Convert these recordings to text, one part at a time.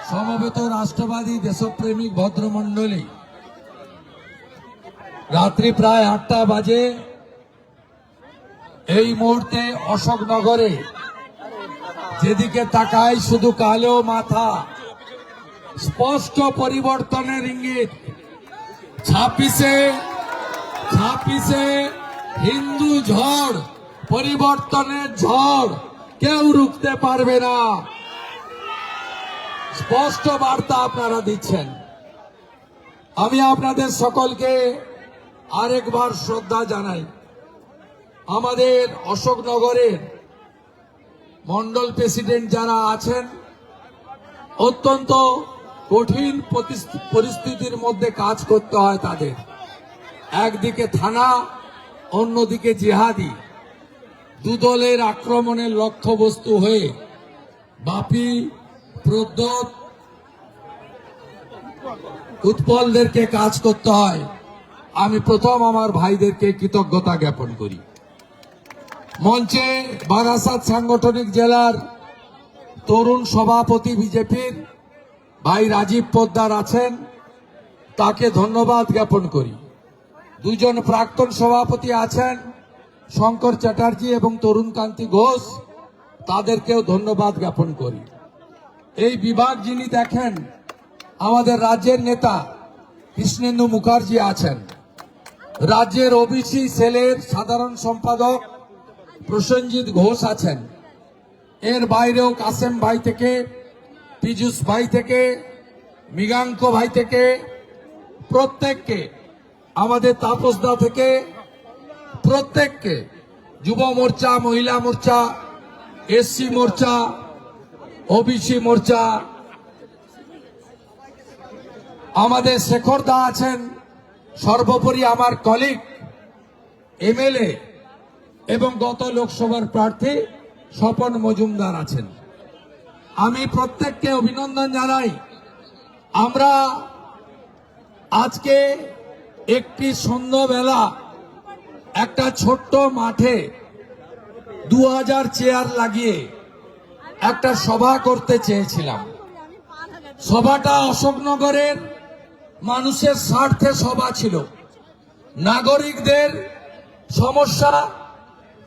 সমবেত রাষ্ট্রবাদী দেশপ্রেমিক ভদ্রমন্ডলী, রাত্রি প্রায় 8টা বাজে। এই মুহূর্তে অশোকনগরে যেদিকে তাকাই শুধু কালো মাথা, স্পষ্ট পরিবর্তনের ইঙ্গিত। 26-এ হিন্দু ঝড়, পরিবর্তনের ঝড় কেউ রুখতে পারবে না, স্পষ্ট বার্তা আপনারা দিচ্ছেন। আমি আপনাদের সকলকে আরেকবার শ্রদ্ধা জানাই। আমাদের অশোকনগরের মন্ডল প্রেসিডেন্ট যারা আছেন, অত্যন্ত কঠিন পরিস্থিতির মধ্যে কাজ করতে হয় তাদের। একদিকে থানা, অন্যদিকে জিহাদি, দুদলের আক্রমণের লক্ষ্যবস্তু হয়ে বাপি, প্রদ্যোৎ, উৎপলদেরকে কাজ করতে হয়। আমি প্রথম আমার ভাইদেরকে কৃতজ্ঞতা জ্ঞাপন করি। মঞ্চে বারাসাত সাংগঠনিক জেলার তরুণ সভাপতি বিজেপির ভাই রাজীব পোদ্দার আছেন, তাকে ধন্যবাদ জ্ঞাপন করি। দুজন প্রাক্তন সভাপতি আছেন, শঙ্কর চ্যাটার্জি এবং তরুণ কান্তি ঘোষ, তাদেরকেও ধন্যবাদ জ্ঞাপন করি। এই বিভাগ যিনি দেখেন, আমাদের রাজ্যের নেতা কৃষ্ণেন্দু মুখার্জি আছেন, রাজ্যের ওবিসি সেলের সাধারণ সম্পাদক প্রসেনজিৎ ঘোষ আছেন, এর বাইরেও কাসেম ভাই থেকে, পীযুষ ভাই থেকে, মৃগাঙ্ক ভাই থেকে, প্রত্যেককে, আমাদের তাপসদা থেকে প্রত্যেককে, যুব মোর্চা, মহিলা মোর্চা, এসসি মোর্চা, ওবিসি মোর্চা, আমাদের শেখর দা আছেন, সর্বোপরি আমার কলিগ এমএলএ এবং গত লোকসভার প্রার্থী স্বপন মজুমদার আছেন। আমি প্রত্যেককে অভিনন্দন জানাই। আমরা আজকে একটি সন্ধ্যাবেলা একটা ছোট্ট মাঠে 2000 চেয়ার লাগিয়ে একটা সভা করতে চেয়েছিলাম। সভাটা অশোকনগরের মানুষের স্বার্থে সভা ছিল। নাগরিকদের সমস্যা,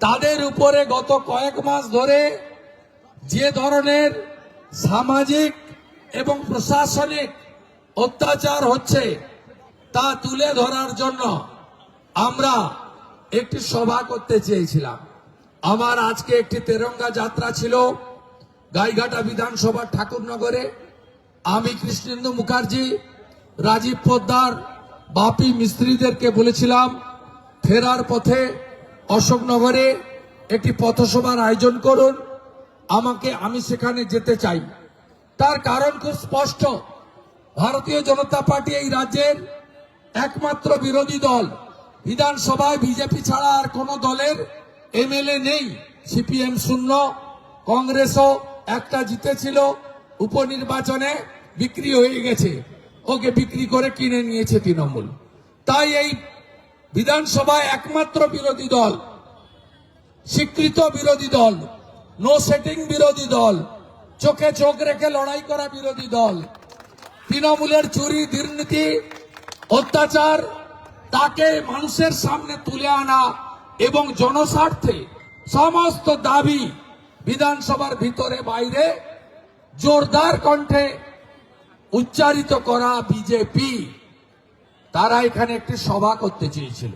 তাদের উপরে গত কয়েক মাস ধরে যে ধরনের সামাজিক এবং প্রশাসনিক অত্যাচার হচ্ছে তা তুলে ধরার জন্য আমরা একটি সভা করতে চেয়েছিলাম। আমার আজকে একটি তেরঙ্গা যাত্রা ছিল গাইঘাটা বিধানসভার ঠাকুরনগরে। আমি কৃষ্ণেন্দু মুখার্জি, রাজীব পোদ্দার, বাপি মিস্ত্রিদেরকে বলেছিলাম ফেরার পথে অশোকনগরে একটি পথসভার আয়োজন করুন, আমি সেখানে যেতে চাই। তার কারণ খুব স্পষ্ট। ভারতীয় জনতা পার্টি এই রাজ্যের একমাত্র বিরোধী দল। বিধানসভায় বিজেপি ছাড়া আর কোন দলের এমএলএ নেই। সিপিএম শূন্য, কংগ্রেসও একটা জিতেছিল, উপনির্বাচনে বিক্রি হয়ে গেছে, ওকে বিক্রি করে কিনে নিয়েছে তৃণমূল। তাই এই বিধানসভায় একমাত্র বিরোধী দল, স্বীকৃত বিরোধী দল, নো সেটিং বিরোধী দল, চোখে চোখ রেখে লড়াই করা বিরোধী দল, তৃণমূলের চুরি, দুর্নীতি, অত্যাচার, তাকে মানুষের সামনে তুলে আনা এবং জনস্বার্থে সমস্ত দাবি বিধানসভার ভিতরে বাইরে জোরদার কণ্ঠে উচ্চারিত করা বিজেপি। তারা এখানে একটি সভা করতে চেয়েছিল।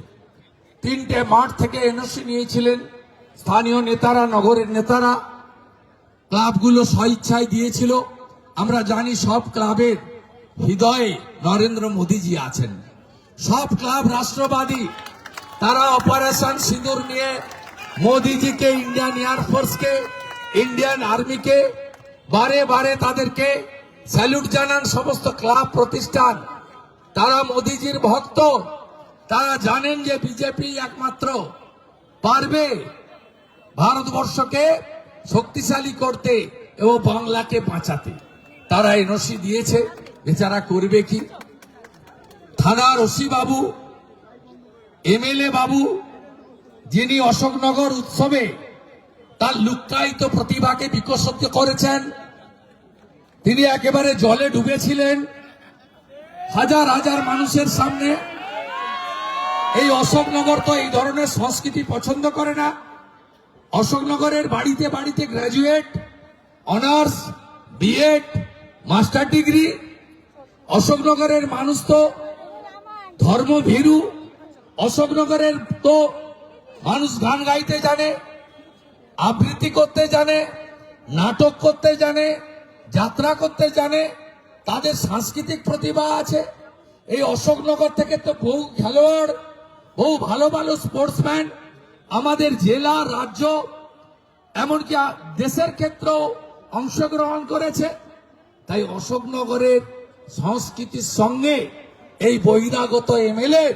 3টে মাঠ থেকে এনওসি নিয়েছিলেন স্থানীয় নেতারা, নগরের নেতারা, ক্লাবগুলো স্বইচ্ছায় দিয়েছিল। আমরা জানি সব ক্লাবের হৃদয়ে নরেন্দ্র মোদীজি আছেন, সব ক্লাব রাষ্ট্রবাদী। তারা অপারেশন সিঁদুর নিয়ে মোদীজিকে, ইন্ডিয়ান এয়ারফোর্সকে, ইন্ডিয়ান আর্মিকে বারে বারে তাদেরকে স্যালুট জানান। সমস্ত ক্লাব প্রতিষ্ঠান, তারা মোদীজির ভক্ত। তারা জানেন যে বিজেপি একমাত্র পারবে ভারতবর্ষকে শক্তিশালী করতে এবং বাংলাকে বাঁচাতে। তারা এনওসি দিয়েছে, বেচারা করবে কি? থানার ওসি বাবু, এমএলএ বাবু, যিনি অশোকনগর উৎসবে তার লুক্কায়িত প্রতিভাকে বিকশিত করেছেন। তিনি একেবারে জলে ডুবেছিলেন হাজার হাজার মানুষের সামনে। এই অশোকনগর তো এই ধরনের সংস্কৃতি পছন্দ করে না। অশোকনগরের বাড়িতে বাড়িতে graduate, honours, BEd, master degree. অশোকনগরের মানুষ তো ধর্মভীরু। অশোকনগরের তো মানুষ গান গাইতে জানে, আবৃত্তি করতে জানে, নাটক করতে জানে, যাত্রা করতে জানে, তাদের সাংস্কৃতিক প্রতিভা আছে। এই অশোকনগর থেকে তো বহু খেলোয়াড়, বহু ভালো ভালো স্পোর্টসম্যান আমাদের জেলা, রাজ্য, এমনকি দেশের ক্ষেত্রেও অংশগ্রহণ করেছে। তাই অশোকনগরের সংস্কৃতির সঙ্গে এই বহিরাগত এমএলএ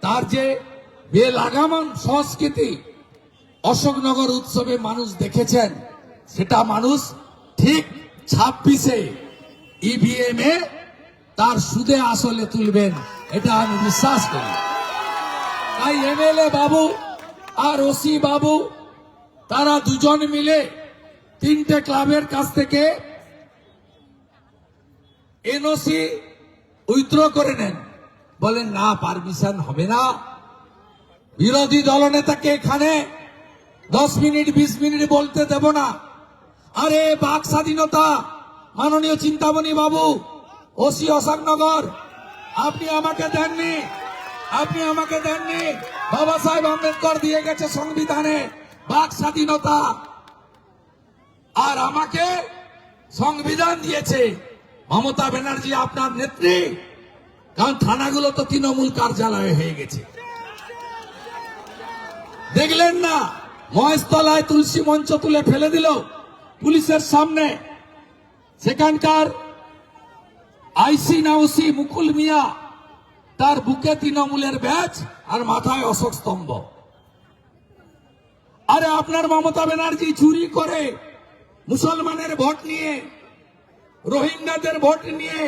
তার যে বেলাগাম সংস্কৃতি অশোকনগর উৎসবে মানুষ দেখেছেন, সেটা মানুষ ঠিক 26-এ ইভিএম এ তার সুদে আসলে তুলবেন, এটা আমি বিশ্বাস করি। তাই এমএলএ বাবু আর ওসি বাবু তারা দুজন মিলে 3টে ক্লাবের কাছ থেকে এনওসি উইথড্র করে নেন। বলেন না, পারমিশন হবে না। বিরোধী দলনেতাকে এখানে 10 মিনিট 20 মিনিট বলতে দেব না। আরে বাক স্বাধীনতা, মাননীয় চিন্তামণি বাবু, ওসি অশোকনগর, আপনি আমাকে দেননি, আপনি আমাকে দেননি। বাবা সাহেব আম্বেদকর দিয়ে গেছে সংবিধানে বাক স্বাধীনতা, আর আমাকে সংবিধান দিয়েছে মমতা ব্যানার্জি আপনার নেত্রী। কারণ থানাগুলো তো তৃণমূল কার্যালয় হয়ে গেছে। দেখলেন না, মহেশতলায় তুলসী মঞ্চ তুলে ফেলে দিল পুলিশের সামনে। সেখানকার আইসি না ওসি মুকুল মিয়া, তার বুকে তৃণমূলের ব্যাজ আর মাথায় অশোক স্তম্ভ। আরে আপনার মমতা ব্যানার্জি চুরি করে মুসলমানের ভোট নিয়ে, রোহিঙ্গাদের ভোট নিয়ে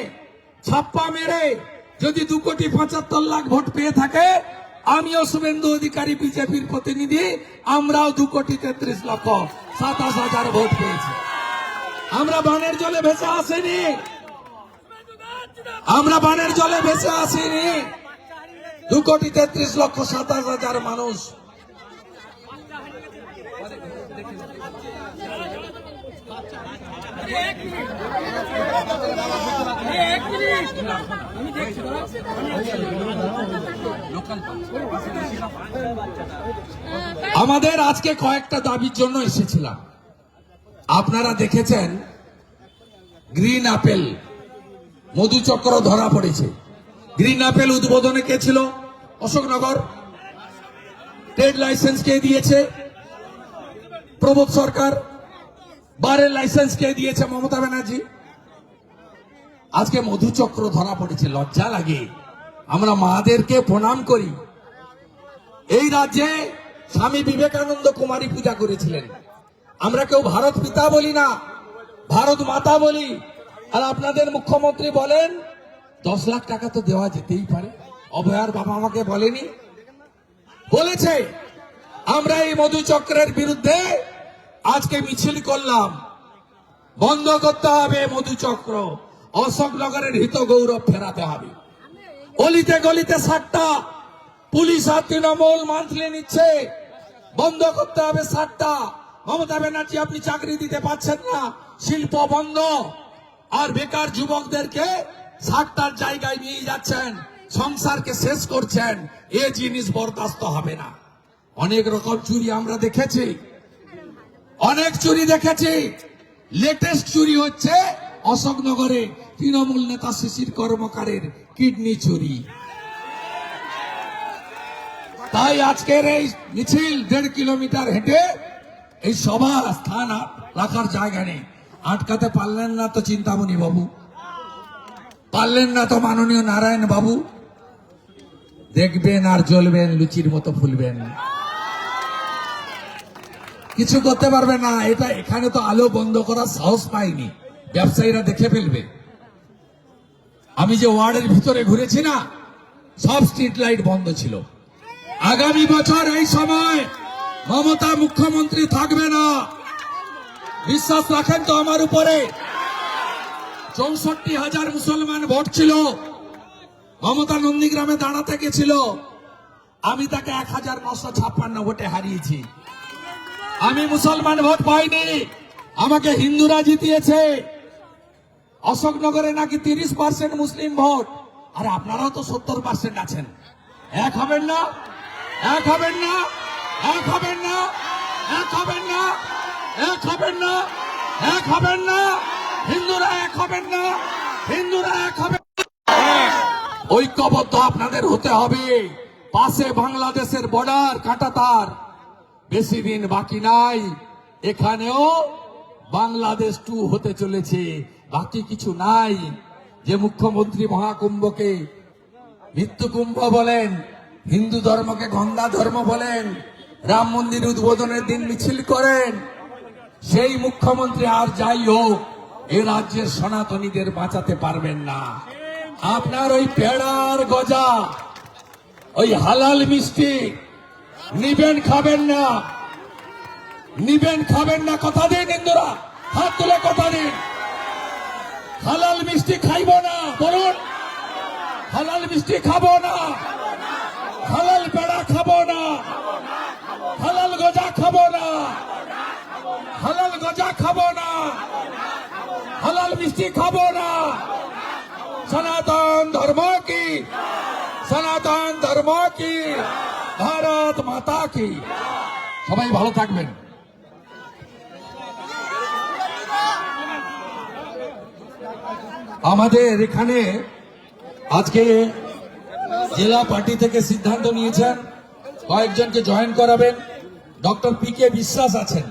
ছাপ্পা মেরে যদি 2,75,00,000 ভোট পেয়ে থাকে, আমিও শুভেন্দু অধিকারী বিজেপির প্রতিনিধি, আমরাও 2,33,27,000 ভোট পেয়েছি। আমরা বানের জলে ভেসে আসিনি, আমরা বানের জলে ভেসে আসিনি। 2,33,27,000 মানুষ। আমাদের আজকে কয়েকটা দাবির জন্য এসেছিলাম। আপনারা দেখেছেন গ্রিন আপেল মধুচক্র ধরা পড়েছে। গ্রিন আপেল উদ্বোধনে কে ছিল? অশোকনগর। ট্রেড লাইসেন্স কে দিয়েছে? প্রবোধ সরকার। বারের লাইসেন্স কে দিয়েছে? মমতা ব্যানার্জি। আজকে মধুচক্র ধরা পড়েছে, লজ্জা লাগে। আমরা মাদেরকে প্রণাম করি। এই রাজ্যে স্বামী বিবেকানন্দ কুমারী পূজা করেছিলেন। আমরা কেউ ভারত পিতা বলি না, ভারত মাতা বলি। আর আপনাদের মুখ্যমন্ত্রী বলেন 10 লাখ টাকা তো দেওয়া যেতেই পারে। অভয়ার বাবা আমাকে বলেনি? বলেছে। আমরা এই মধুচক্রের বিরুদ্ধে আজকে মিছিল করলাম। বন্ধ করতে হবে মধুচক্র। অশোকনগরের হিত গৌরব ফেরাতে হবে। অলিতে গলিতে 60টা পুলিশ আর তৃণমূল মান্থলি নিচ্ছে। বন্ধ করতে হবে 60টা। মমতা ব্যানার্জি আপনি চাকরি দিতে পারছেন না, শিল্প বন্ধ। আর বেকার যুবকদেরকে 60টার জায়গায় নিয়ে যাচ্ছেন, সংসারকে শেষ করছেন। এ জিনিস বরদাস্ত হবে না। অনেক রকম চুরি আমরা দেখেছি, অনেক চুরি দেখেছি। লেটেস্ট চুরি হচ্ছে অশোকনগরে তৃণমূল নেতা শিশির কর্মকারের কিডনি চুরি। তাই আজকের এই মিছিল 1.5 কিলোমিটার হেঁটে এই সভা স্থান রাখার জায়গা নেই। আটকাতে পারলেন না তো চিন্তামণি বাবু, পারলেন না তো মাননীয় নারায়ণ বাবু। দেখবেন আর জ্বলবেন, লুচির মতো ফুলবেন, কিছু করতে পারবে না। এটা এখানে তো আলো বন্ধ করার সাহস পাইনি, ব্যবসায়ীরা দেখে ফেলবে। আমি যে ওয়ার্ডের ভিতরে ঘুরেছি না, সব স্ট্রিট লাইট বন্ধ ছিল। আগামী বছর এই সময় মমতা মুখ্যমন্ত্রী থাকবে না। বিশ্বাস রাখেন তো আমার উপরে। 64,000 মুসলমান ভোট ছিল। মমতা নন্দীগ্রামে দাঁড়াতে গেছিল, আমি তাকে 1956 ভোটে হারিয়েছি। আমি মুসলমান ভোট পাইনি, আমাকে হিন্দুরা জিতিয়েছে। অশোকনগরে নাকি 30% মুসলিম ভোট, আর আপনারাও তো 70% আছেন। এক হবেন না, এক হবেন না, এক হবেন না, এক হবেন না, এক হবেন না, এক হবেন না, হিন্দুরা এক হবেন না, হিন্দুরা এক হবেন না। ঐক্যবদ্ধ আপনাদের হতে হবে। পাশে বাংলাদেশের বর্ডার কাঁটাতার, বেশি দিন বাকি নাই। এখানেও বাংলাদেশ 2 হতে চলেছে, বাকি কিছু নাই। যে মুখ্যমন্ত্রী মহাকুম্ভকে মৃত্যু কুম্ভ বলেন, হিন্দু ধর্মকে গন্ধা ধর্ম বলেন, রাম মন্দির উদ্বোধনের দিন মিছিল করেন, সেই মুখ্যমন্ত্রী আর যাই হোক এ রাজ্যের সনাতনীদের বাঁচাতে পারবেন না। আপনার ওই পেড়ার গজা, ওই হালাল মিষ্টি নিবেন, খাবেন না, নিবেন খাবেন না। কথা দিন হিন্দুরা, হাত তুলে কথা দিন। হালাল মিষ্টি খাইব না, বলুন। হালাল মিষ্টি খাবো না, হালাল পেড়া খাবো না, হালাল গজা খাবো না, হালাল গজা খাবো না, হালাল মিষ্টি খাবো না। সনাতন ধর্ম কি, সনাতন ধর্ম কি, ভারত মাতা কি। সবাই ভালো থাকবেন। আমাদের এখানে আজকে জেলা পার্টি থেকে সিদ্ধান্ত নিয়েছেন কয়েকজনকে জয়েন করাবেন। ডক্টর PK বিশ্বাস আছেন,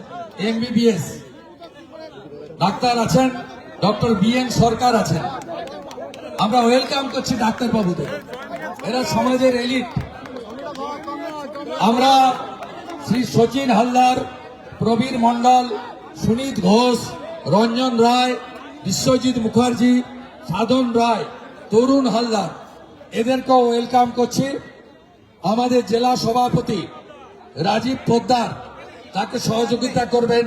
MBBS ডাক্তার আছেন, ডক্টর BN সরকার আছেন। আমরা ওয়েলকাম করছি ডাক্তার বাবুদের, এরা সমাজের এলিট। আমরা শ্রী সচিন হালদার, প্রবীর মন্ডল, সুনীত ঘোষ, রঞ্জন রায়, বিশ্বজিৎ মুখার্জি, সাধন রায়, তরুণ হালদার, এদেরকেও ওয়েলকাম করছি। আমাদের জেলা সভাপতি রাজীব পোদ্দার, তাকে সহযোগিতা করবেন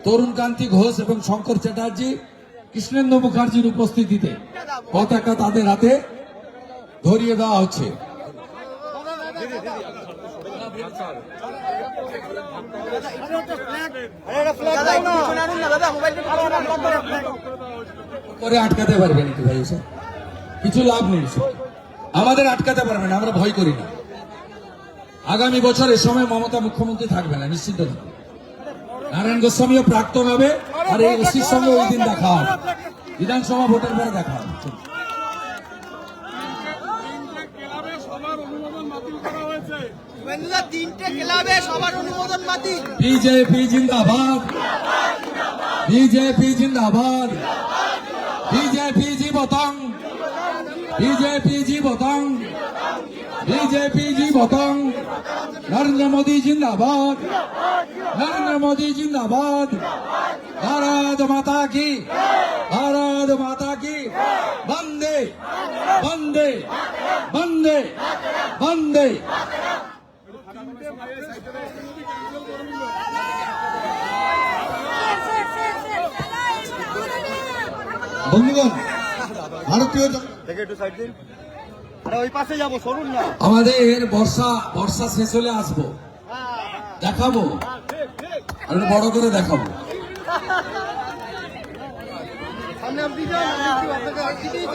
তরুণ কান্তি ঘোষ এবং শঙ্কর চ্যাটার্জি। কৃষ্ণেন্দু মুখার্জির উপস্থিতিতে পতাকা তাদের হাতে ধরিয়ে দেওয়া হচ্ছে। করে আটকাতে পারবেন কি ভাই? স্যার কিছু লাভ নেই, আমাদের আটকাতে পারবেন, আমরা ভয় করি না। আগামী বছর এ সময় মমতা মুখ্যমন্ত্রী থাকবে না, নিশ্চিন্ত থাকবে। নারায়ণ গোস্বামীও প্রাক্তন হবে, আর এই ওসির সঙ্গে ওই দিন দেখা হবে, বিধানসভা ভোটের পরে দেখা হবে। বিজেপি জিন্দাবাদ, বিজেপি জিন্দাবাদ, বিজেপি জীবতং, বিজেপি জীবতং, বিজেপি জীবতং। নরেন্দ্র মোদী জিন্দাবাদ, নরেন্দ্র মোদী জিন্দাবাদ। ভারত মাতা কি, ভারত মাতা কি। বন্দে বন্দে বন্দে বন্দে। বন্ধুগণ, ভারতীয় ওই পাশে যাবো, সরুন না। আমাদের বর্ষা শেষ হলে আসবো, দেখাবো, আর বড় করে দেখাবো। সামনে আপনি যান।